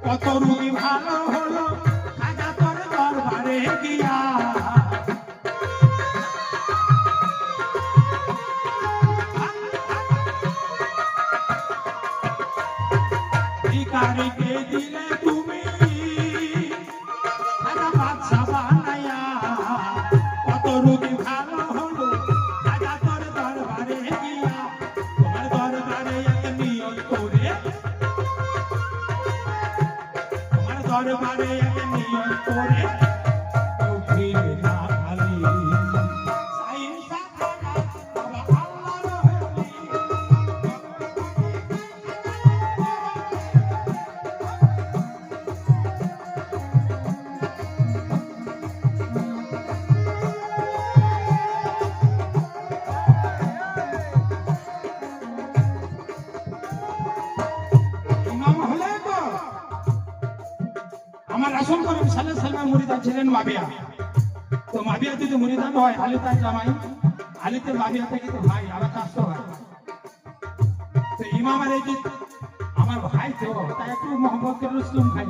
কত রুগী ভালো হলো খাজা তোর দরবারে গিয়া ভিখারিকে দিলে তুমি খাজা বাদশা বানাইয়া কত রুগী ভালো হলো খাজা তোর দরবারে গিয়া তোমার দরবারে এক নিয়ত করে দরবারে এক নিয়ত করে ফিরে না খালি আমার রাসূল করিম সাল্লাল্লাহু আলাইহি ওয়াসাল্লাম মুরিদান ছিলেন মাবিয়া। তো মাবিয়া যদি মুরিদান হয় আলী তার জামাই, আলীতে মাবিয়া থেকে তো ভাই আবার কাস্ত হয়। তো ইমাম আলী যে আমার ভাই তো তাই একটু মোহাম্মদ রসুল ভাই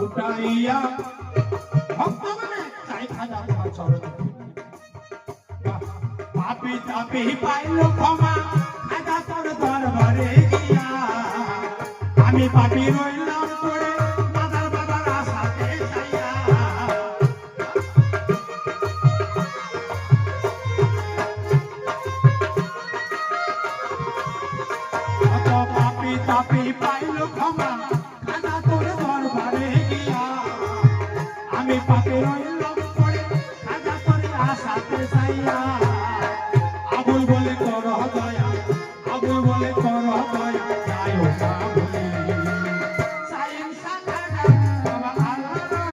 উঠাইয়া ভক্তগণে চাই খাজা তোমার চরণ পাপী তাপী পাইল ক্ষমা খাজা তোর দরবারে গিয়া আমি পাপী রইলাম পড়ে মাদার বাবার আশাতে যাইয়া কত পাপী তাপী পাইল ক্ষমা খাজা তোর দরবারে গিয়া আমি পাপী রইলাম পড়ে খাজা তোর আশাতে যাইয়া আবুল বলে কর দয়া আবুল বলে কর